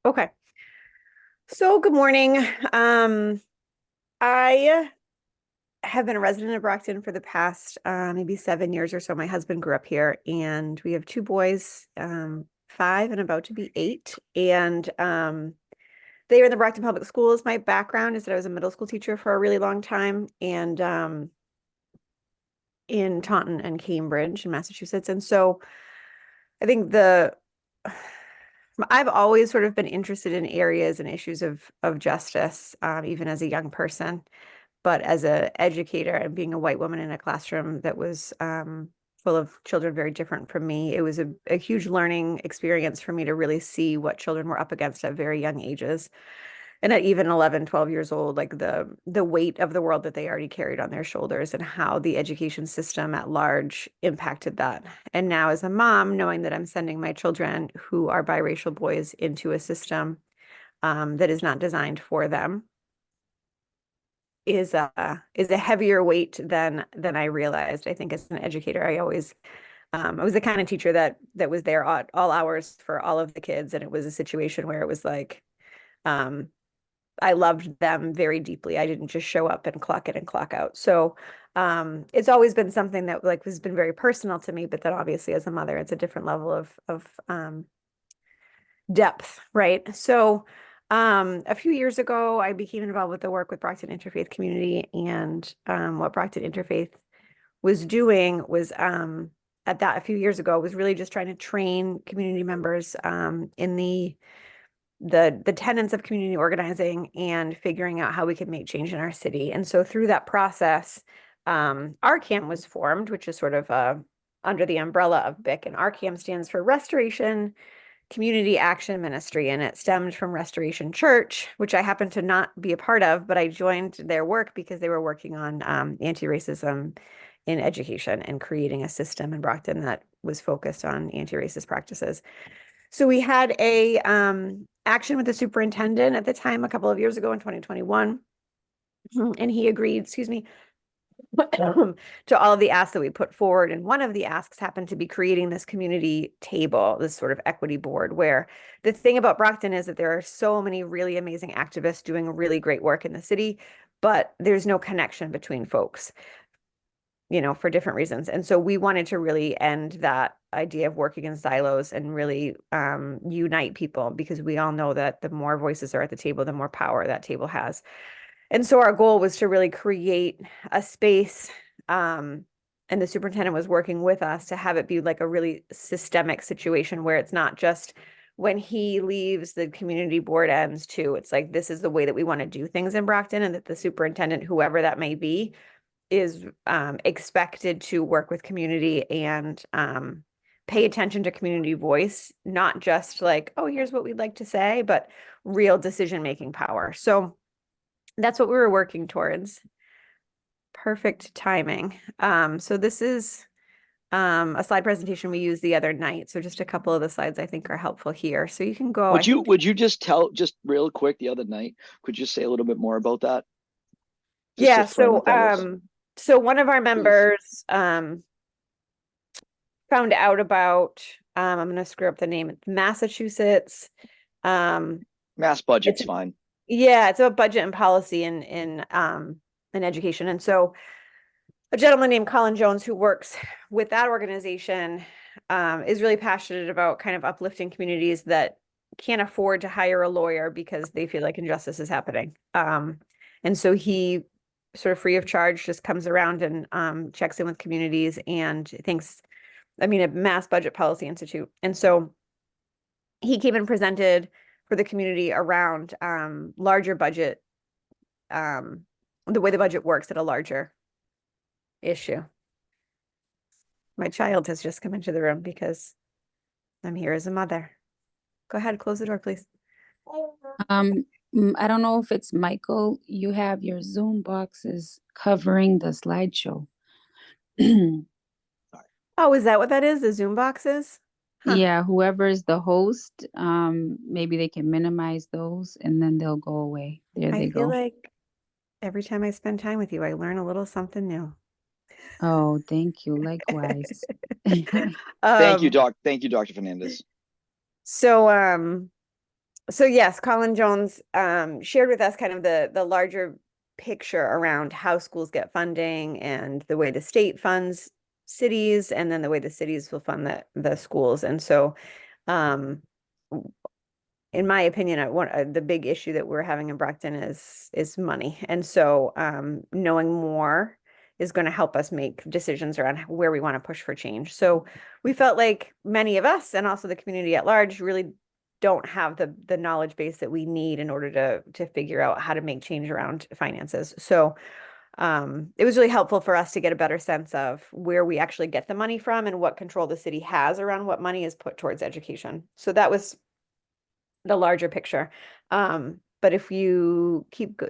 Okay. So good morning. I have been a resident of Brockton for the past maybe 7 years or so. My husband grew up here, and we have two boys, 5 and about to be 8. And they are in the Brockton Public Schools. My background is that I was a middle school teacher for a really long time, and in Taunton and Cambridge in Massachusetts. And so I think I've always sort of been interested in areas and issues of justice, even as a young person. But as an educator and being a white woman in a classroom that was full of children very different from me, it was a huge learning experience for me to really see what children were up against at very young ages. And at even 11, 12 years old, like the weight of the world that they already carried on their shoulders and how the education system at large impacted that. And now as a mom, knowing that I'm sending my children who are biracial boys into a system that is not designed for them is a heavier weight than I realized. I think as an educator, I was the kind of teacher that was there all hours for all of the kids, and it was a situation where it was like um, I loved them very deeply. I didn't just show up and clock in and clock out. So it's always been something that like has been very personal to me, but then obviously as a mother, it's a different level of depth, right? So a few years ago, I became involved with the work with Brockton Interfaith Community, and what Brockton Interfaith was doing was at that a few years ago was really just trying to train community members in the tenets of community organizing and figuring out how we could make change in our city. And so through that process, RCAM was formed, which is sort of under the umbrella of BIC, and RCAM stands for Restoration Community Action Ministry, and it stemmed from Restoration Church, which I happen to not be a part of, but I joined their work because they were working on anti-racism in education and creating a system in Brockton that was focused on anti-racist practices. So we had a action with the superintendent at the time a couple of years ago in 2021, and he agreed, excuse me, to all of the asks that we put forward. And one of the asks happened to be creating this community table, this sort of equity board, where the thing about Brockton is that there are so many really amazing activists doing really great work in the city, but there's no connection between folks, for different reasons. And so we wanted to really end that idea of working in silos and really unite people, because we all know that the more voices are at the table, the more power that table has. And so our goal was to really create a space, and the superintendent was working with us to have it be like a really systemic situation where it's not just when he leaves, the community board ends too. It's like, this is the way that we want to do things in Brockton, and that the superintendent, whoever that may be, is expected to work with community and pay attention to community voice, not just like, oh, here's what we'd like to say, but real decision-making power. So that's what we were working towards. Perfect timing. So this is a slide presentation we used the other night. So just a couple of the slides I think are helpful here. So you can go, I think. Would you just tell just real quick the other night? Could you say a little bit more about that? Just Yeah, to frame so what that was, one of our please. members found out about I'm going to screw up the name. It's Massachusetts. Mass It's budget's fine. Yeah, it's about budget and policy in education. And so a gentleman named Colin Jones, who works with that organization, is really passionate about kind of uplifting communities that can't afford to hire a lawyer because they feel like injustice is happening. And so he sort of free of charge just comes around and checks in with communities and thinks, I mean, a Mass Budget Policy Institute. And so he came and presented for the community around larger budget, the way the budget works at a larger issue. My child has just come into the room because I'm here as a mother. Go ahead, close the door, please. Um, I don't know if it's Michael. You have your Zoom boxes covering the slideshow. Oh, is that what that is? The Zoom boxes? Huh. Yeah, whoever is the host, maybe they can minimize those and then they'll go away. There I they feel go. like every time I spend time with you, I learn a little something new. Oh, thank you. Likewise. Thank you, Um, Doc. Thank you, Dr. Fernandez. so So yes, Colin Jones shared with us kind of the larger picture around how schools get funding and the way the state funds cities and then the way the cities will fund the schools. And so um, in my opinion, the big issue that we're having in Brockton is money. And so knowing more is going to help us make decisions around where we want to push for change. So we felt like many of us and also the community at large really don't have the knowledge base that we need in order to figure out how to make change around finances. So it was really helpful for us to get a better sense of where we actually get the money from and what control the city has around what money is put towards education. So that was the larger picture. But if you keep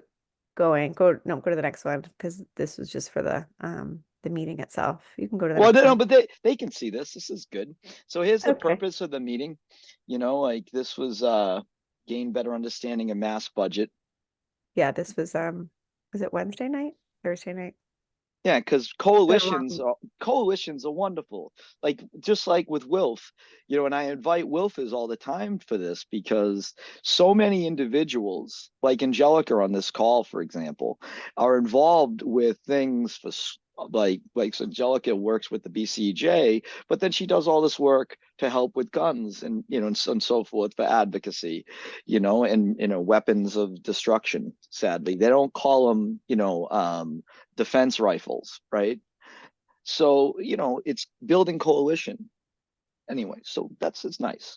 going, go to the next one because this was just for the meeting itself. You can go to the Well, next no, one. but they can see this. This is good. So here's the Okay. purpose of the meeting. You know, like this was gain better understanding of mass budget. Yeah, this was it Wednesday night? Thursday night? Yeah, because Been a long coalitions are wonderful. Like just like with WILF, you know, and I invite WILFers all the time for this because so many individuals, like Angelica on this call, for example, are involved with things for like so Angelica works with the BCEJ, but then she does all this work to help with guns and you know and so forth for advocacy, you know, and you know weapons of destruction. Sadly, they don't call them, you know, defense rifles, right? So, you know, it's building coalition. Anyway, so it's nice.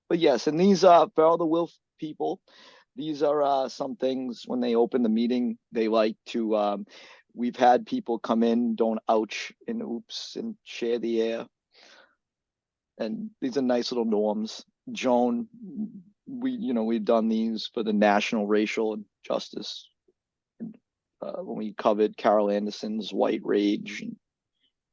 But yes, and these for all the WILF people, these are some things when they open the meeting, they like to we've had people come in, don't ouch and oops and share the air. And these are nice little norms. Joan, we've done these for the National Racial and Justice when we covered Carol Anderson's White Rage and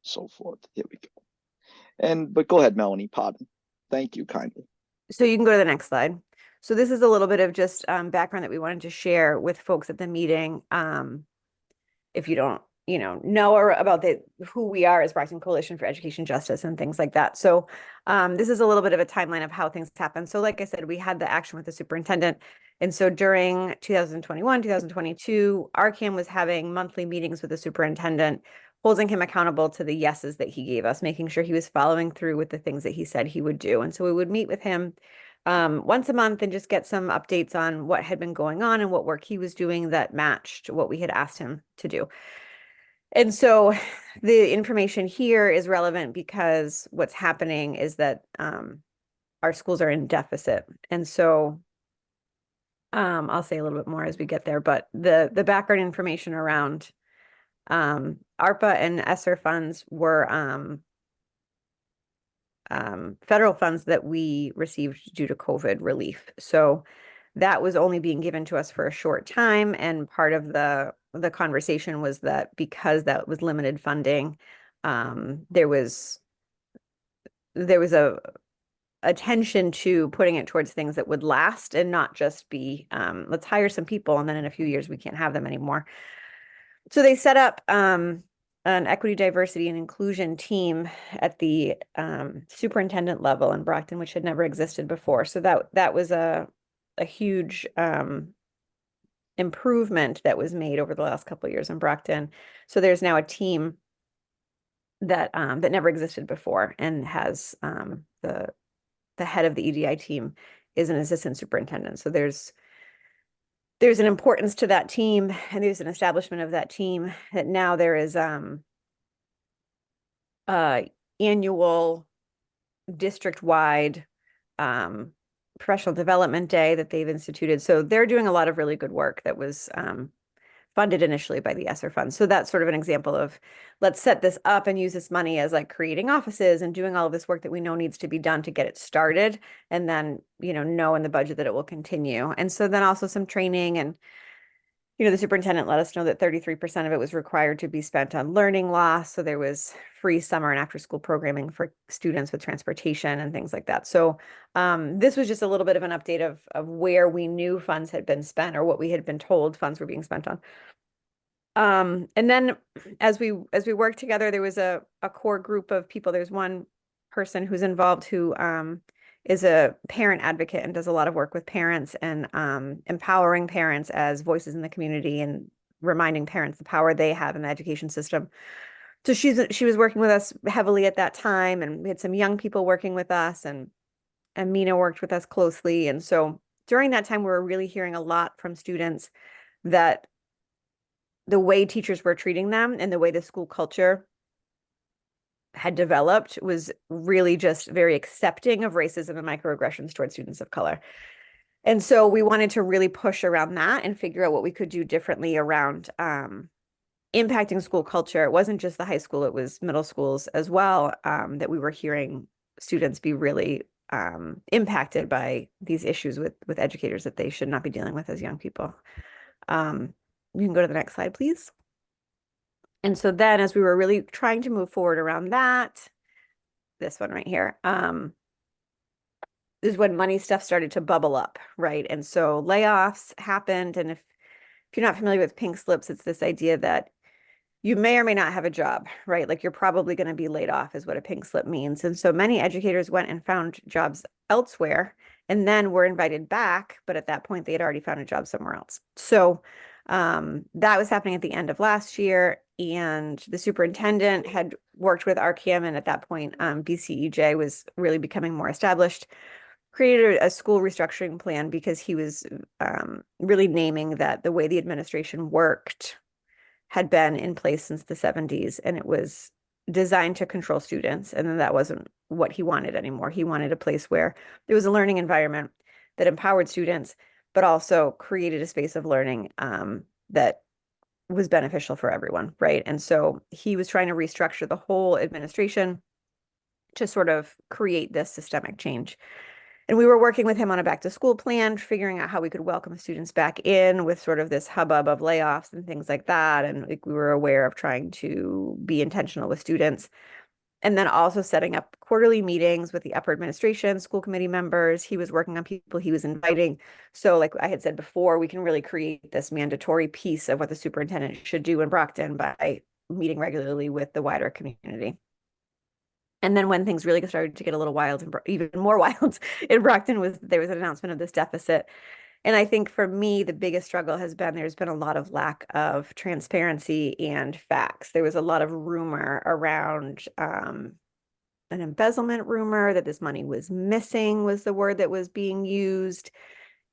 so forth. Here we go. But go ahead, Melanie. Pardon. Thank you kindly. So you can go to the next slide. So this is a little bit of just background that we wanted to share with folks at the meeting. If you don't, know about who we are as Brockton Coalition for Education Justice and things like that. So this is a little bit of a timeline of how things happen. So like I said, we had the action with the superintendent. And so during 2021, 2022, RCAM was having monthly meetings with the superintendent, holding him accountable to the yeses that he gave us, making sure he was following through with the things that he said he would do. And so we would meet with him once a month and just get some updates on what had been going on and what work he was doing that matched what we had asked him to do. And so the information here is relevant because what's happening is that our schools are in deficit. And so I'll say a little bit more as we get there, but the background information around ARPA and ESSER funds were federal funds that we received due to COVID relief. So that was only being given to us for a short time. And part of the conversation was that because that was limited funding, there was a attention to putting it towards things that would last and not just be let's hire some people and then in a few years we can't have them anymore. So they set up an equity, diversity, and inclusion team at the superintendent level in Brockton, which had never existed before. So that was a huge improvement that was made over the last couple of years in Brockton. So there's now a team that never existed before and has the head of the EDI team is an assistant superintendent. So there's an importance to that team and there's an establishment of that team that now there is annual district-wide professional development day that they've instituted. So they're doing a lot of really good work that was funded initially by the ESSER fund. So that's sort of an example of let's set this up and use this money as like creating offices and doing all of this work that we know needs to be done to get it started and then, know in the budget that it will continue. And so then also some training and, the superintendent let us know that 33% of it was required to be spent on learning loss. So there was free summer and after school programming for students with transportation and things like that. So this was just a little bit of an update of where we knew funds had been spent or what we had been told funds were being spent on. And then as we worked together, there was a core group of people. There's one person who's involved who is a parent advocate and does a lot of work with parents and empowering parents as voices in the community and reminding parents the power they have in the education system. So she was working with us heavily at that time, and we had some young people working with us, and Mina worked with us closely. And so during that time, we were really hearing a lot from students that the way teachers were treating them and the way the school culture had developed was really just very accepting of racism and microaggressions towards students of color. And so we wanted to really push around that and figure out what we could do differently around impacting school culture. It wasn't just the high school, it was middle schools as well, that we were hearing students be really impacted by these issues with educators that they should not be dealing with as young people. You can go to the next slide, please. And so then as we were really trying to move forward around that, this one right here, is when money stuff started to bubble up, right? And so layoffs happened. And if you're not familiar with pink slips, it's this idea that you may or may not have a job, right? Like you're probably going to be laid off is what a pink slip means. And so many educators went and found jobs elsewhere and then were invited back. But at that point, they had already found a job somewhere else. So that was happening at the end of last year. And the superintendent had worked with RCAM. And at that point, BCEJ was really becoming more established, created a school restructuring plan because he was really naming that the way the administration worked had been in place since the 70s, and it was designed to control students. And then that wasn't what he wanted anymore. He wanted a place where there was a learning environment that empowered students, but also created a space of learning that was beneficial for everyone, right? And so he was trying to restructure the whole administration to sort of create this systemic change. And we were working with him on a back to school plan, figuring out how we could welcome students back in with sort of this hubbub of layoffs and things like that. And like, we were aware of trying to be intentional with students. And then also setting up quarterly meetings with the upper administration, school committee members. He was working on people he was inviting. So like I had said before, we can really create this mandatory piece of what the superintendent should do in Brockton by meeting regularly with the wider community. And then when things really started to get a little wild and even more wild in Brockton there was an announcement of this deficit. And I think for me, the biggest struggle has been there's been a lot of lack of transparency and facts. There was a lot of rumor around an embezzlement rumor that this money was missing was the word that was being used.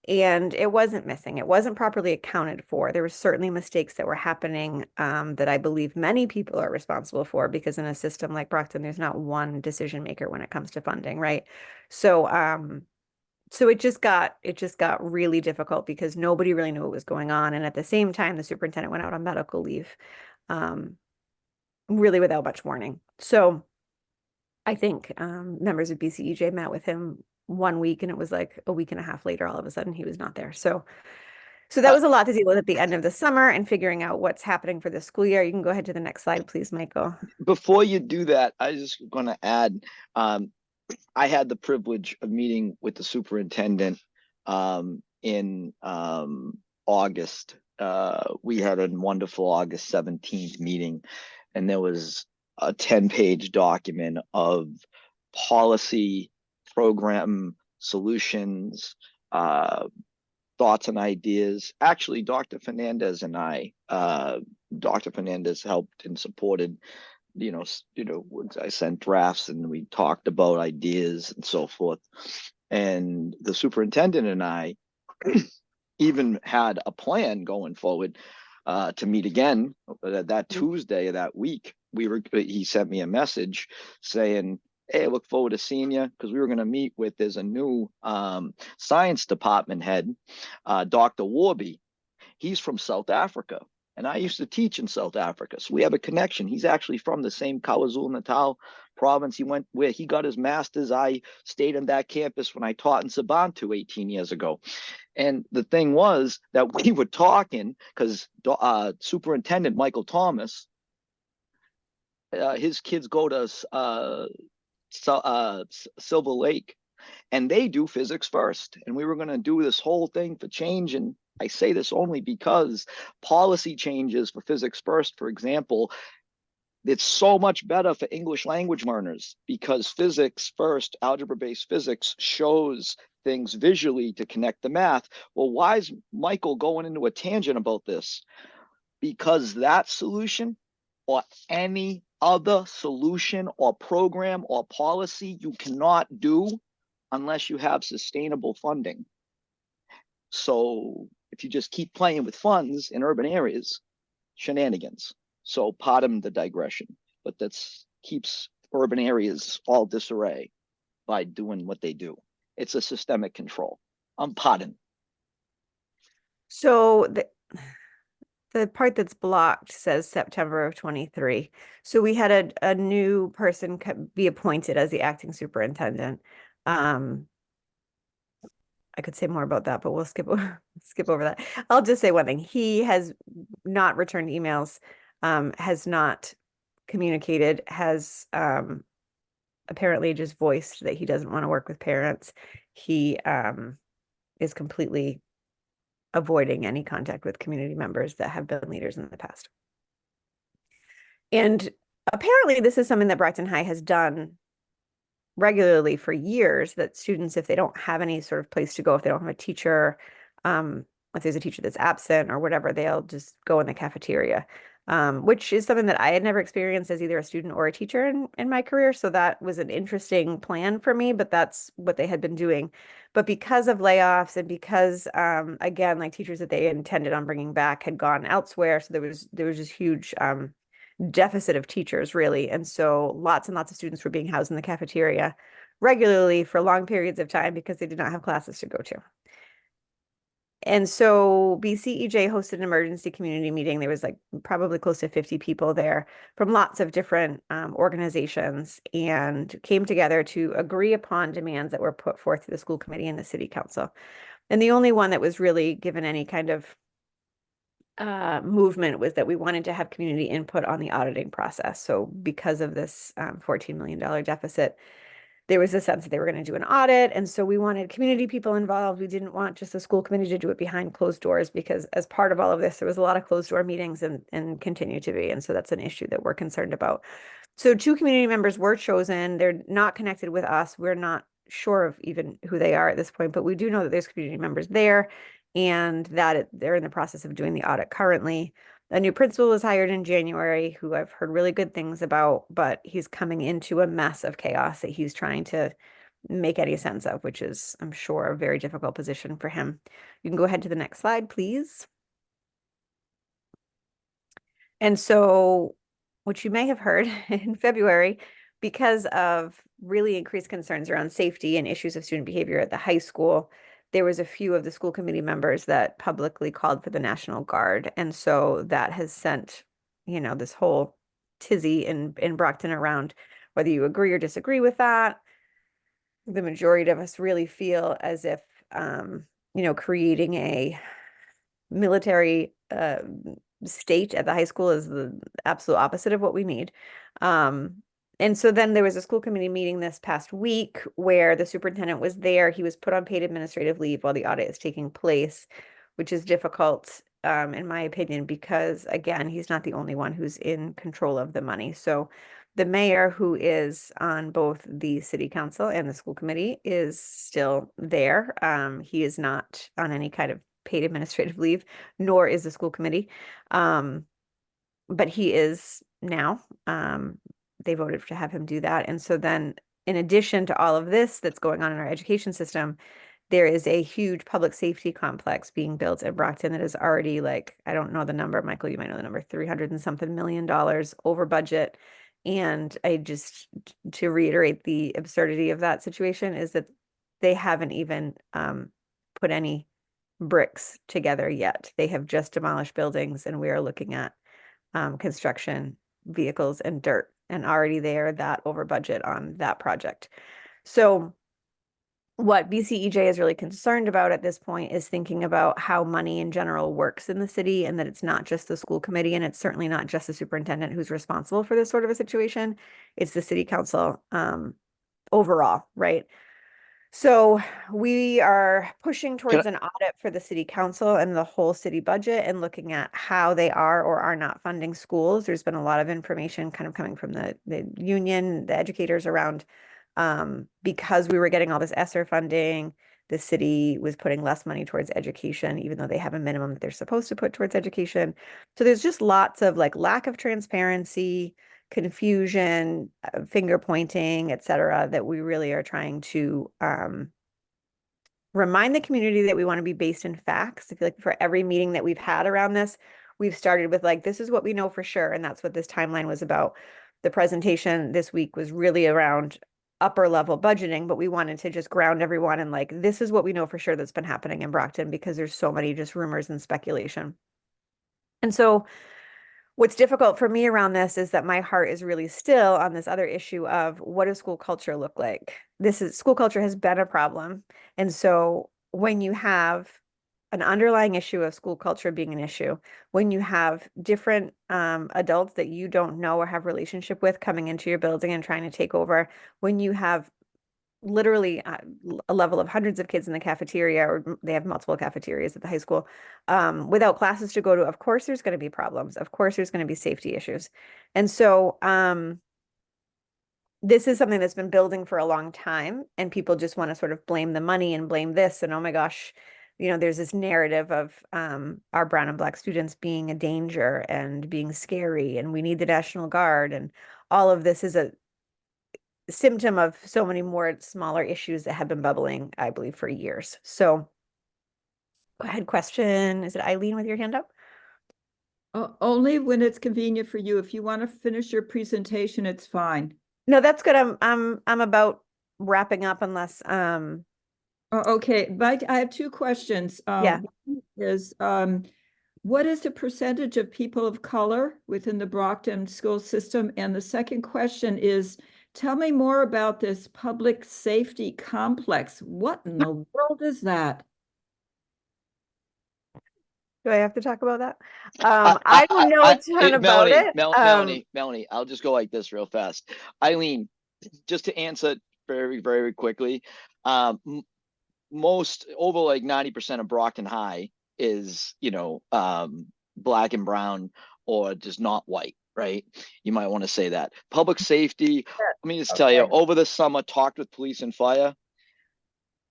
And it wasn't missing. It wasn't properly accounted for. There were certainly mistakes that were happening that I believe many people are responsible for, because in a system like Brockton, there's not one decision maker when it comes to funding, right? So so it just got really difficult because nobody really knew what was going on. And at the same time, the superintendent went out on medical leave, really without much warning. So I think members of BCEJ met with him 1 week, and it was like a week and a half later, all of a sudden he was not there. So that was a lot to deal with at the end of the summer and figuring out what's happening for the school year. You can go ahead to the next slide, please, Michael. Before you do that, I was just going to add, I had the privilege of meeting with the superintendent in August. We had a wonderful August 17th meeting, and there was a 10-page document of policy, program solutions, thoughts and ideas. Actually, Dr. Fernandez and Dr. Fernandez helped and supported, I sent drafts and we talked about ideas and so forth. And the superintendent and I even had a plan going forward to meet again that Tuesday of that week. He sent me a message saying, hey, I look forward to seeing you, because we were going to meet with, there's a new science department head, Dr. Warby. He's from South Africa, and I used to teach in South Africa. So we have a connection. He's actually from the same KwaZulu-Natal province. He went where he got his master's. I stayed on that campus when I taught in Sabantu 18 years ago. And the thing was that we were talking because Superintendent Michael Thomas, his kids go to Silver Lake, and they do physics first. And we were going to do this whole thing for change. And I say this only because policy changes for physics first, for example, It's so much better for English language learners because physics first, algebra-based physics shows things visually to connect the math. Well, why is Michael going into a tangent about this? Because that solution or any other solution or program or policy you cannot do unless you have sustainable funding. So if you just keep playing with funds in urban areas, shenanigans. So pardon the digression, but that's keeps urban areas all disarray by doing what they do. It's a systemic control. Pardon. So the part that's blocked says September of 23. So we had a new person be appointed as the acting superintendent. I could say more about that, but we'll skip over that. I'll just say one thing. He has not returned emails, has not communicated, has apparently just voiced that he doesn't want to work with parents. He is completely avoiding any contact with community members that have been leaders in the past. And apparently this is something that Brockton High has done regularly for years, that students, if they don't have any sort of place to go, if they don't have a teacher, if there's a teacher that's absent or whatever, they'll just go in the cafeteria, which is something that I had never experienced as either a student or a teacher in my career. So that was an interesting plan for me, but that's what they had been doing. But because of layoffs and because, again, like teachers that they intended on bringing back had gone elsewhere, so there was this huge deficit of teachers, really. And so lots and lots of students were being housed in the cafeteria regularly for long periods of time because they did not have classes to go to. And so BCEJ hosted an emergency community meeting. There was like probably close to 50 people there from lots of different organizations, and came together to agree upon demands that were put forth to the school committee and the city council. And the only one that was really given any kind of movement was that we wanted to have community input on the auditing process. So because of this $14 million deficit, there was a sense that they were going to do an audit. And so we wanted community people involved. We didn't want just the school committee to do it behind closed doors, because as part of all of this, there was a lot of closed door meetings and continue to be. And so that's an issue that we're concerned about. So 2 community members were chosen. They're not connected with us. We're not sure of even who they are at this point, but we do know that there's community members there, and that they're in the process of doing the audit currently. A new principal was hired in January, who I've heard really good things about, but he's coming into a mess of chaos that he's trying to make any sense of, which is, I'm sure, a very difficult position for him. You can go ahead to the next slide, please. And so, which you may have heard in February, because of really increased concerns around safety and issues of student behavior at the high school, there was a few of the school committee members that publicly called for the National Guard. And so that has sent, this whole tizzy in Brockton around whether you agree or disagree with that. The majority of us really feel as if, creating a military state at the high school is the absolute opposite of what we need. And so then there was a school committee meeting this past week where the superintendent was there. He was put on paid administrative leave while the audit is taking place, which is difficult, in my opinion, because again, he's not the only one who's in control of the money. So the mayor, who is on both the city council and the school committee, is still there. He is not on any kind of paid administrative leave, nor is the school committee. But he is now. They voted to have him do that. And so then, in addition to all of this that's going on in our education system, there is a huge public safety complex being built at Brockton that is already, like, I don't know the number, Michael, you might know the number, $300 and something million over budget. And to reiterate the absurdity of that situation, is that they haven't even put any bricks together yet. They have just demolished buildings, and we are looking at construction vehicles and dirt, and already they're that over budget on that project. So what BCEJ is really concerned about at this point is thinking about how money in general works in the city, and that it's not just the school committee, and it's certainly not just the superintendent who's responsible for this sort of a situation. It's the city council overall, right? So we are pushing Can towards an audit for the city council and the whole city budget and looking at how they are or are not funding schools. There's been a lot of information kind of coming from the union, the educators around, because we were getting all this ESSER funding, the city was putting less money towards education, even though they have a minimum that they're supposed to put towards education. So there's just lots of like lack of transparency, confusion, finger pointing, et cetera, that we really are trying to remind the community that we want to be based in facts. I feel like for every meeting that we've had around this, we've started with like, this is what we know for sure. And that's what this timeline was about. The presentation this week was really around upper level budgeting, but we wanted to just ground everyone in like, this is what we know for sure that's been happening in Brockton because there's so many just rumors and speculation. And so what's difficult for me around this is that my heart is really still on this other issue of what does school culture look like? School culture has been a problem. And so when you have an underlying issue of school culture being an issue, when you have different adults that you don't know or have relationship with coming into your building and trying to take over, when you have literally a level of hundreds of kids in the cafeteria, or they have multiple cafeterias at the high school, without classes to go to, of course there's going to be problems. Of course there's going to be safety issues. And so this is something that's been building for a long time, and people just want to sort of blame the money and blame this. And oh my gosh, there's this narrative of our brown and black students being a danger and being scary, and we need the National Guard. And all of this is a symptom of so many more smaller issues that have been bubbling, I believe, for years. So go ahead, question. Is it Eileen with your hand up? Only when it's convenient for you. If you want to finish your presentation, it's fine. No, that's good. I'm about wrapping up unless Okay, but I have two questions. Yeah. One is what is the percentage of people of color within the Brockton school system? And the second question is, tell me more about this public safety complex. What in the world is that? Do I have to talk about that? I don't know a ton about it. Melanie, I'll just go like this real fast. Eileen, just to answer it very, very quickly, most over like 90% of Brockton High is, black and brown or just not white, right? You might want to say that. Public safety, let me just tell you, over the summer, talked with police and fire.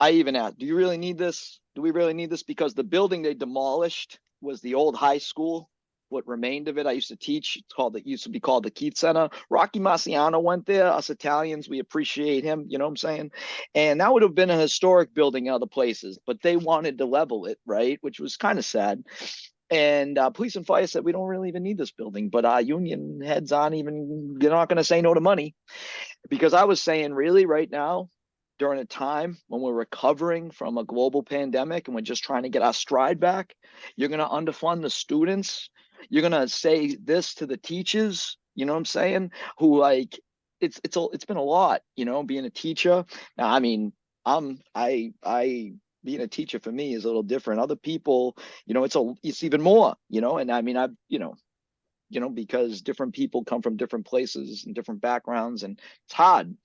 I even asked, do you really need this? Do we really need this? Because the building they demolished was the old high school. What remained of it, I used to teach. It used to be called the Keith Center. Rocky Marciano went there. Us Italians, we appreciate him. You know what I'm saying? And that would have been a historic building in other places, but they wanted to level it, right? Which was kind of sad. And police and fire said, we don't really even need this building, but our union heads aren't even, they're not going to say no to money. Because I was saying, really, right now, during a time when we're recovering from a global pandemic and we're just trying to get our stride back, you're going to underfund the students. You're going to say this to the teachers, you know what I'm saying? Who like, it's been a lot, being a teacher. Now, I mean, being a teacher for me is a little different. Other people, it's even more, and I mean, because different people come from different places and different backgrounds, and it's hard.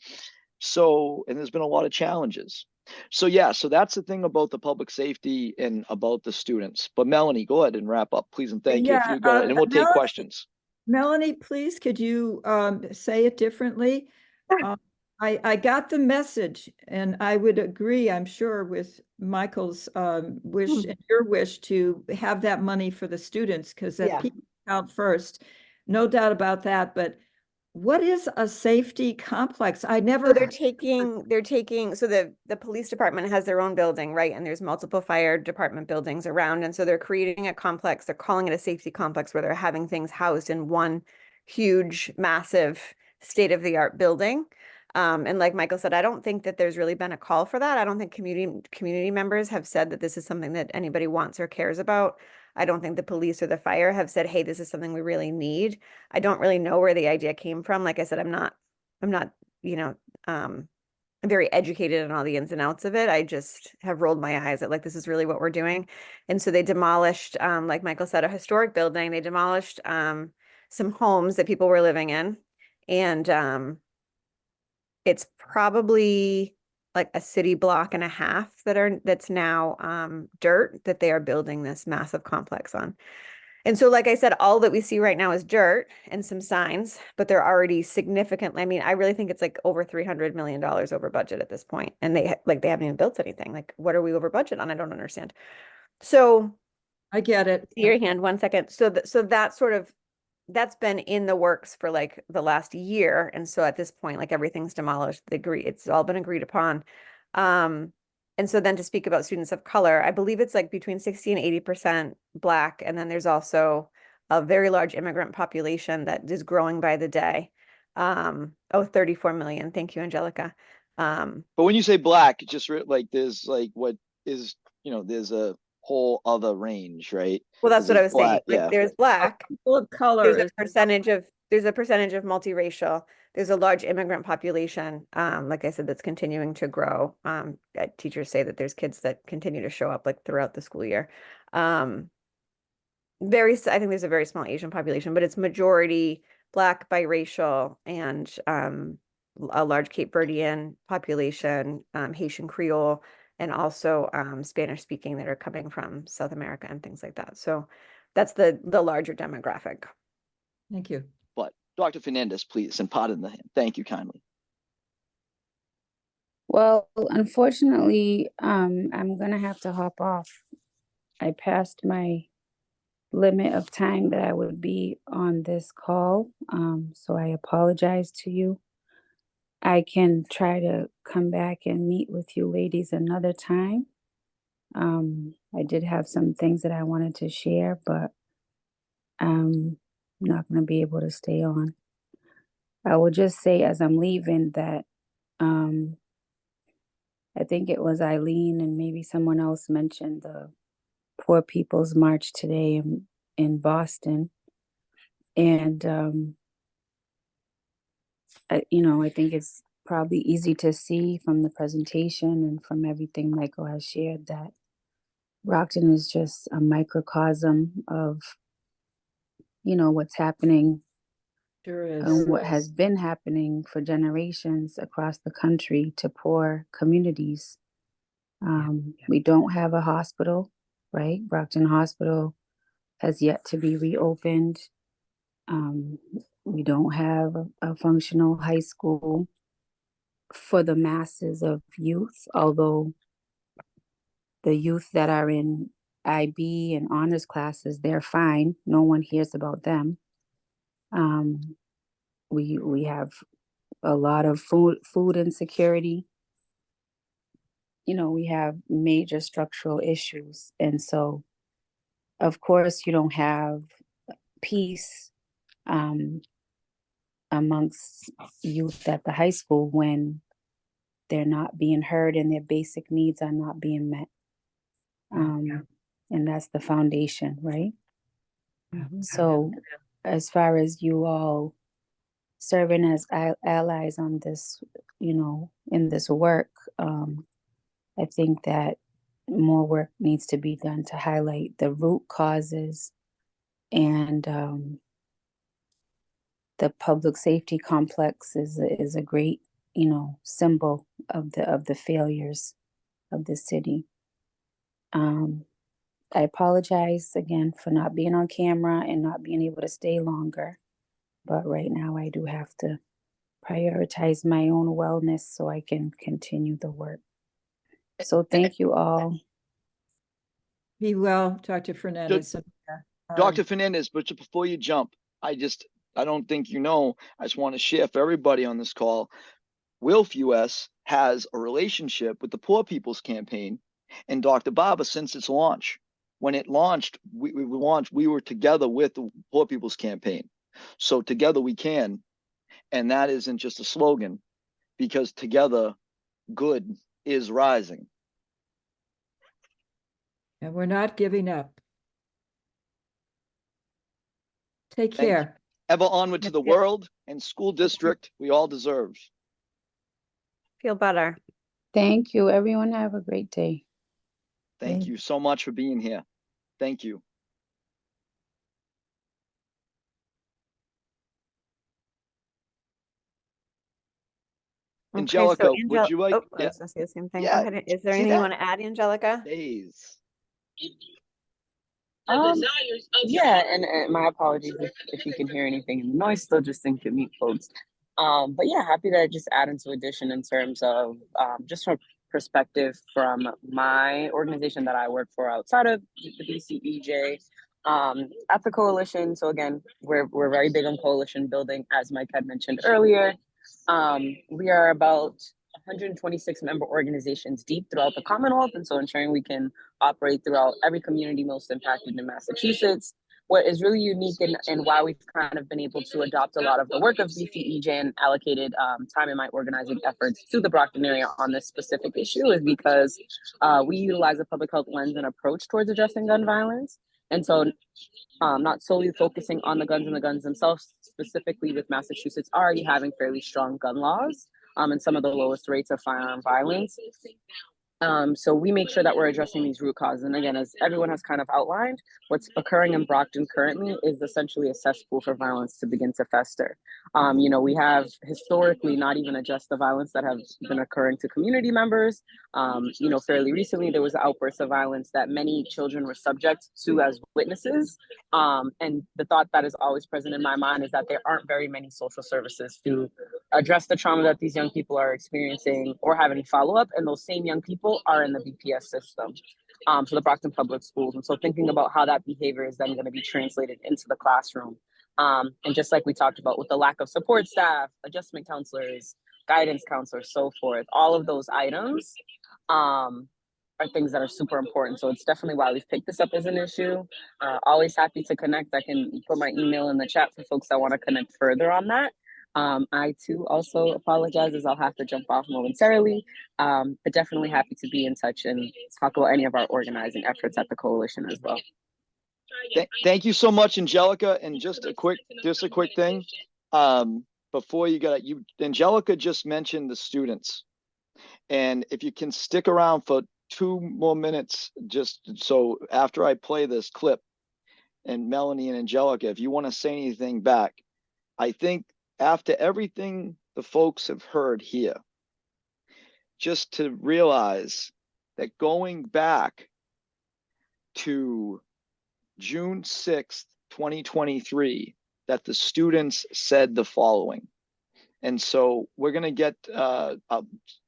So, and there's been a lot of challenges. So that's the thing about the public safety and about the students. But Melanie, go ahead and wrap up, please, and thank you. If you go ahead, and we'll take questions. Melanie, please, could you say it differently? I got the message, and I would agree, I'm sure, with Michael's wish and your wish to have that money for the students, because that people count first, no doubt about that. But what is a safety complex? I never. So they're taking, so the police department has their own building, right? And there's multiple fire department buildings around. And so they're creating a complex, they're calling it a safety complex, where they're having things housed in one huge, massive, state-of-the-art building. And like Michael said, I don't think that there's really been a call for that. I don't think community members have said that this is something that anybody wants or cares about. I don't think the police or the fire have said, hey, this is something we really need. I don't really know where the idea came from. Like I said, I'm not, I'm very educated in all the ins and outs of it. I just have rolled my eyes at like, this is really what we're doing. And so they demolished, like Michael said, a historic building. They demolished some homes that people were living in. And it's probably like a city block and a half that's now dirt that they are building this massive complex on. And so, like I said, all that we see right now is dirt and some signs, but they're already significant. I mean, I really think it's like over $300 million over budget at this point. And they haven't even built anything. Like, what are we over budget on? I don't understand. So I get it. see your hand 1 second. So that's been in the works for like the last year. And so at this point, like everything's demolished. It's all been agreed upon. And so then to speak about students of color, I believe it's like between 60 and 80% Black. And then there's also a very large immigrant population that is growing by the day. 34 million. Thank you, Angelica. But when you say Black, just like there's like what is, there's a whole other range, right? Well, that's what I was saying. Black, Like yeah. there's Black. People of color There's a is percentage of multiracial. There's a large immigrant population. Like I said, that's continuing to grow. Teachers say that there's kids that continue to show up like throughout the school year. I think there's a very small Asian population, but it's majority Black, biracial, and a large Cape Verdean population, Haitian Creole, and also Spanish speaking that are coming from South America and things like that. So that's the larger demographic. Thank you. But Dr. Fernandez, please, and pardon the hand. Thank you kindly. Well, unfortunately, I'm gonna have to hop off. I passed my limit of time that I would be on this call, so I apologize to you. I can try to come back and meet with you ladies another time. I did have some things that I wanted to share, but I'm not going to be able to stay on. I will just say as I'm leaving that I think it was Eileen and maybe someone else mentioned the Poor People's March today in Boston. And, I think it's probably easy to see from the presentation and from everything Michael has shared that Brockton is just a microcosm of, what's happening Sure is. and what has been happening for generations across the country to poor communities. We don't have a hospital, right? Brockton Hospital has yet to be reopened. We don't have a functional high school for the masses of youth, although the youth that are in IB and honors classes, they're fine. No one hears about them. We have a lot of food insecurity. We have major structural issues. And so, of course, you don't have peace amongst youth at the high school when they're not being heard and their basic needs are not being met. And that's the foundation, right? So as far as you all serving as allies on this, in this work, I think that more work needs to be done to highlight the root causes and the public safety complex is a great, symbol of the failures of the city. I apologize again for not being on camera and not being able to stay longer. But right now I do have to prioritize my own wellness so I can continue the work. So thank you all. Be well, Dr. Fernandez. Dr. Fernandez, but before you jump, I don't think I just want to share for everybody on this call. WILPF US has a relationship with the Poor People's Campaign and Dr. Barber since its launch. When it launched, we were together with the Poor People's Campaign. So together we can. And that isn't just a slogan, because together good is rising. And we're not giving up. Take care. Ever onward to the world and school district we all deserve. Feel better. Thank you. Everyone have a great day. Thank you so much for being here. Thank you. Angelica, so would you like? oh, I Yeah, was gonna say the same thing. Go yeah. ahead. Is there See anything you that? want to add, Angelica? Days. Yeah, and my apologies if you can hear anything in the noise, still just think to meet folks. But yeah, happy to just add into addition in terms of just from perspective from my organization that I work for outside of the BCEJ, at the coalition. So again, we're very big on coalition building, as Mike had mentioned earlier. We are about 126 member organizations deep throughout the Commonwealth, and so ensuring we can operate throughout every community most impacted in Massachusetts. What is really unique and why we've kind of been able to adopt a lot of the work of BCEJ and allocated time in my organizing efforts to the Brockton area on this specific issue is because we utilize a public health lens and approach towards addressing gun violence. And so not solely focusing on the guns and the guns themselves, specifically with Massachusetts already having fairly strong gun laws and some of the lowest rates of firearm violence. So we make sure that we're addressing these root causes. And again, as everyone has kind of outlined, what's occurring in Brockton currently is essentially a cesspool for violence to begin to fester. We have historically not even addressed the violence that has been occurring to community members. Fairly recently, there was an outburst of violence that many children were subject to as witnesses. And the thought that is always present in my mind is that there aren't very many social services to address the trauma that these young people are experiencing or have any follow-up. And those same young people are in the BPS system, so the Brockton Public Schools. And so thinking about how that behavior is then going to be translated into the classroom. And just like we talked about with the lack of support staff, adjustment counselors, guidance counselors, so forth, all of those items are things that are super important. So it's definitely why we've picked this up as an issue. Always happy to connect. I can put my email in the chat for folks that want to connect further on that. I too also apologize as I'll have to jump off momentarily, but definitely happy to be in touch and talk about any of our organizing efforts at the coalition as well. Thank you so much, Angelica. And just a quick thing. Before Angelica just mentioned the students. And if you can stick around for 2 more minutes, just so after I play this clip, and Melanie and Angelica, if you want to say anything back, I think after everything the folks have heard here, just to realize that going back to June 6th, 2023, that the students said the following. And so we're going to get,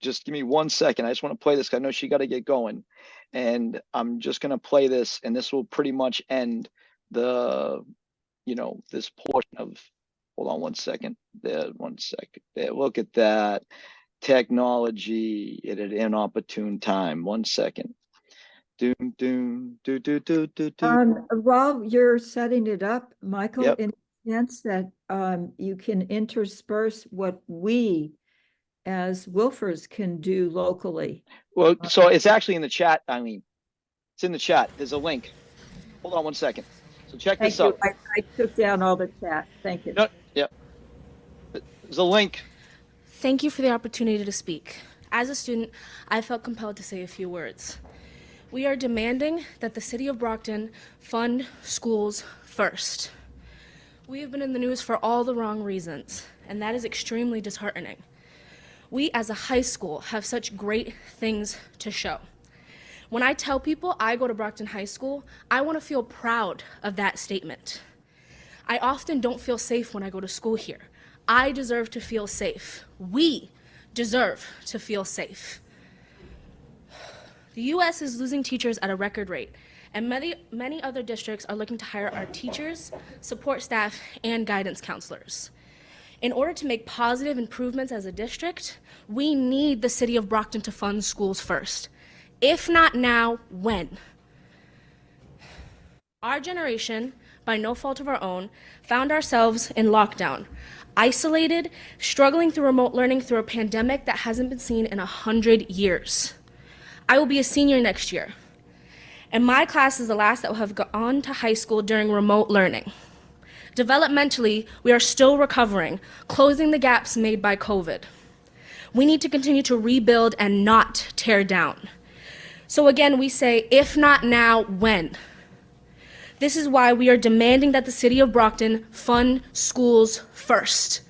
just give me 1 second. I just want to play this. I know she got to get going. And I'm just going to play this, and this will pretty much end the, this portion of, hold on 1 second. There, 1 second. There, look at that. Technology at an inopportune time. 1 second. While you're setting it up, Michael, Yep. in a sense that you can intersperse what we as WILFers can do locally. Well, so it's actually in the chat. It's in the chat. There's a link. Hold on 1 second. So check this out. I took down all the chat. Thank you. No, yep. There's a link. Thank you for the opportunity to speak. As a student, I felt compelled to say a few words. We are demanding that the City of Brockton fund schools first. We have been in the news for all the wrong reasons, and that is extremely disheartening. We as a high school have such great things to show. When I tell people I go to Brockton High School, I want to feel proud of that statement. I often don't feel safe when I go to school here. I deserve to feel safe. We deserve to feel safe. The U.S. is losing teachers at a record rate, and many other districts are looking to hire our teachers, support staff, and guidance counselors. In order to make positive improvements as a district, we need the City of Brockton to fund schools first. If not now, when? Our generation, by no fault of our own, found ourselves in lockdown, isolated, struggling through remote learning through a pandemic that hasn't been seen in 100 years. I will be a senior next year, and my class is the last that will have gone to high school during remote learning. Developmentally, we are still recovering, closing the gaps made by COVID. We need to continue to rebuild and not tear down. So again, we say, if not now, when? This is why we are demanding that the City of Brockton fund schools first.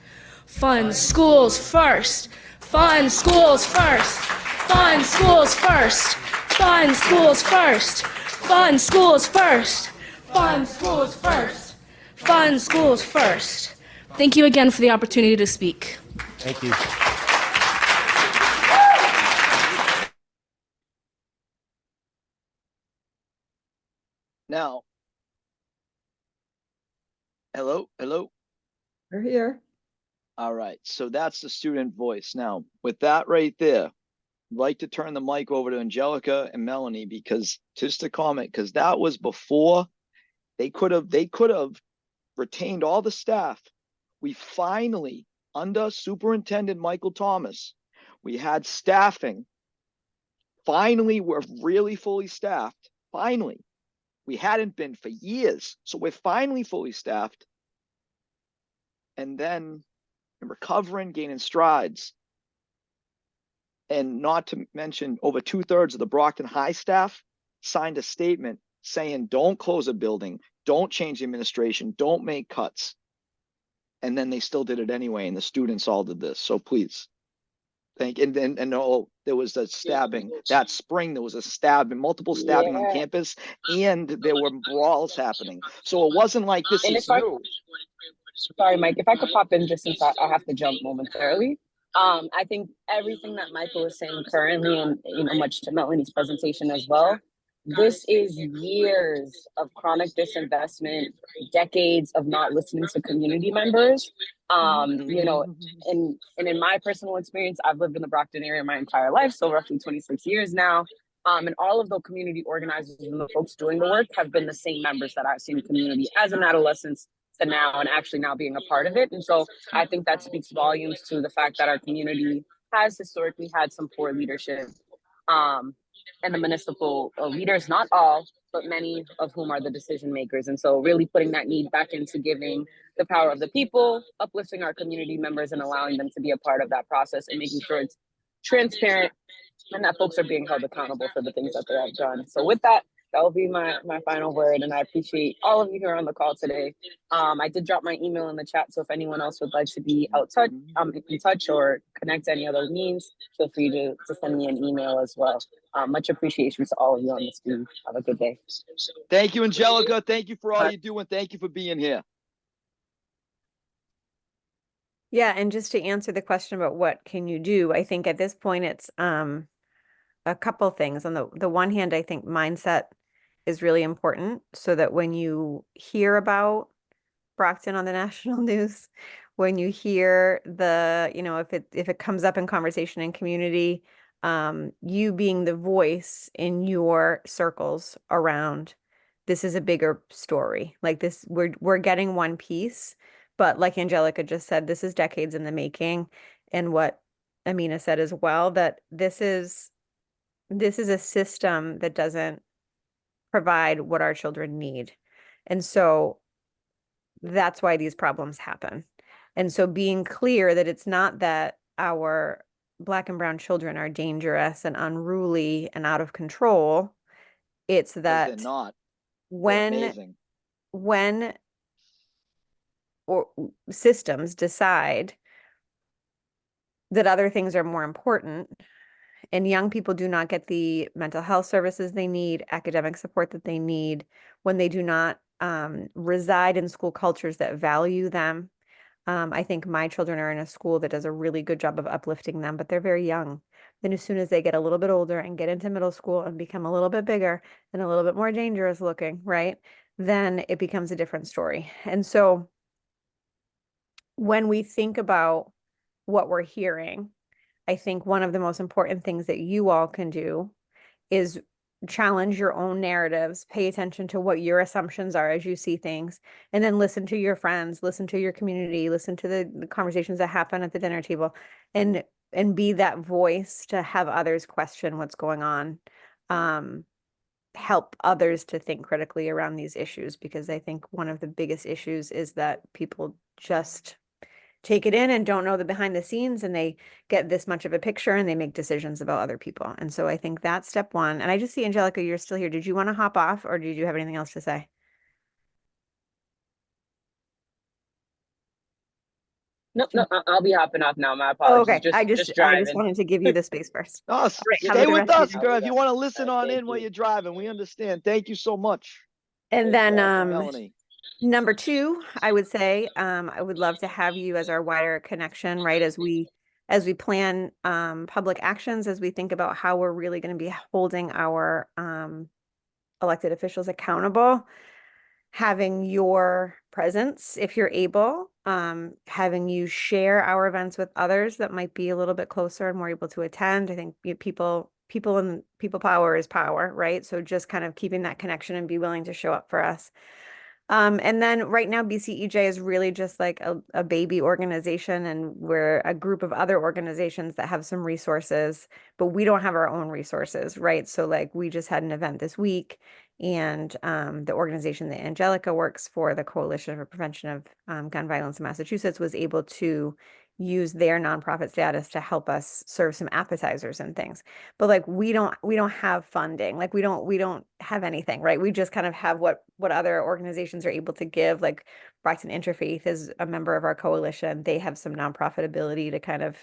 Fund schools first. Fund schools first. Fund schools first. Fund schools first. Fund schools first. Fund schools first. Fund schools first. Thank you again for the opportunity to speak. Thank you. Now, hello. We're here. All right, so that's the student voice. Now, with that right there, I'd like to turn the mic over to Angelica and Melanie, because just a comment, because that was before they could have retained all the staff. We finally, under Superintendent Michael Thomas, we had staffing. Finally, we're really fully staffed. Finally, we hadn't been for years, so we're finally fully staffed. And then recovering, gaining strides. And not to mention, over 2/3 of the Brockton High staff signed a statement saying, don't close a building, don't change the administration, don't make cuts. And then they still did it anyway, and the students all did this. So please, thank you. And there was a stabbing that spring. There was a stabbing, multiple stabbing on campus, and there were brawls happening. So it wasn't like this is new. Sorry, Mike, if I could pop in just since I have to jump momentarily. I think everything that Michael is saying currently, and much to Melanie's presentation as well, this is years of chronic disinvestment, decades of not listening to community members. And in my personal experience, I've lived in the Brockton area my entire life, so roughly 26 years now. And all of the community organizers and the folks doing the work have been the same members that I've seen in community as an adolescent to now, and actually now being a part of it. And so I think that speaks volumes to the fact that our community has historically had some poor leadership. And the municipal leaders, not all, but many of whom are the decision makers. And so really putting that need back into giving the power of the people, uplifting our community members and allowing them to be a part of that process, and making sure it's transparent and that folks are being held accountable for the things that they have done. So with that, that will be my final word. And I appreciate all of you here on the call today. I did drop my email in the chat, so if anyone else would like to be in touch or connect to any other means, feel free to send me an email as well. Much appreciation to all of you on this team. Have a good day. Thank you, Angelica. Thank you for all you do, and thank you for being here. Yeah, and just to answer the question about what can you do, I think at this point it's a couple things. On the one hand, I think mindset is really important, so that when you hear about Brockton on the national news, when you hear if it comes up in conversation in community, you being the voice in your circles around, this is a bigger story. Like this, we're getting one piece, but like Angelica just said, this is decades in the making. And what Amina said as well, that this is a system that doesn't provide what our children need. And so that's why these problems happen. And so being clear that it's not that our Black and brown children are dangerous and unruly and out of control. It's that they're not. when or systems decide that other things are more important, and young people do not get the mental health services they need, academic support that they need, when they do not reside in school cultures that value them. I think my children are in a school that does a really good job of uplifting them, but they're very young. Then as soon as they get a little bit older and get into middle school and become a little bit bigger and a little bit more dangerous looking, right? Then it becomes a different story. And so when we think about what we're hearing, I think one of the most important things that you all can do is challenge your own narratives, pay attention to what your assumptions are as you see things, and then listen to your friends, listen to your community, listen to the conversations that happen at the dinner table, and be that voice to have others question what's going on. Help others to think critically around these issues, because I think one of the biggest issues is that people just take it in and don't know the behind the scenes, and they get this much of a picture and they make decisions about other people. And so I think that's step one. And I just see, Angelica, you're still here. Did you want to hop off, or did you have anything else to say? No, no, I'll be hopping off now. My Oh, apologies. okay. I Just just driving. wanted to give you the space first. Oh, Right. Have a stay good with rest of us, your girl. day. If you want to listen on Thank in while you. you're driving, we understand. Thank you so much. And Thank you, then Melanie. number two, I would say I would love to have you as our wider connection, right? As we plan public actions, as we think about how we're really going to be holding our elected officials accountable, having your presence if you're able, having you share our events with others that might be a little bit closer and more able to attend. I think people and people power is power, right? So just kind of keeping that connection and be willing to show up for us. And then right now, BCEJ is really just like a baby organization, and we're a group of other organizations that have some resources, but we don't have our own resources, right? So like we just had an event this week, and the organization that Angelica works for, the Coalition for Prevention of Gun Violence in Massachusetts, was able to use their nonprofit status to help us serve some appetizers and things. But like we don't have funding. Like we don't have anything, right? We just kind of have what other organizations are able to give. Like Brockton Interfaith is a member of our coalition. They have some nonprofit ability to kind of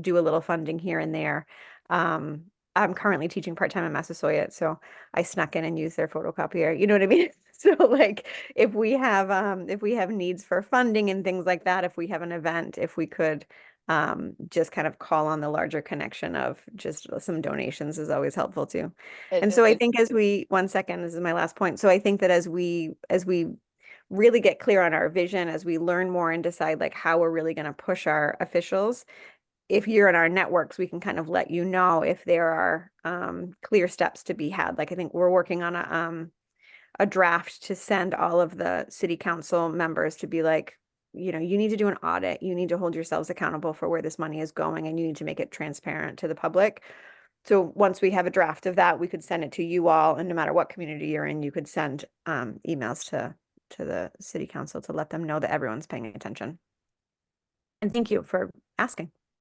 do a little funding here and there. I'm currently teaching part-time in Massasoit, so I snuck in and used their photocopier. You know what I mean? So like if we have needs for funding and things like that, if we have an event, if we could just kind of call on the larger connection of just some donations is always helpful too. And so I think one second, this is my last point. So I think that as we really get clear on our vision, as we learn more and decide like how we're really going to push our officials, if you're in our networks, we can kind of let you know if there are clear steps to be had. Like I think we're working on a draft to send all of the city council members to be like, you need to do an audit. You need to hold yourselves accountable for where this money is going, and you need to make it transparent to the public. So once we have a draft of that, we could send it to you all, and no matter what community you're in, you could send emails to the city council to let them know that everyone's paying attention. And thank you for asking.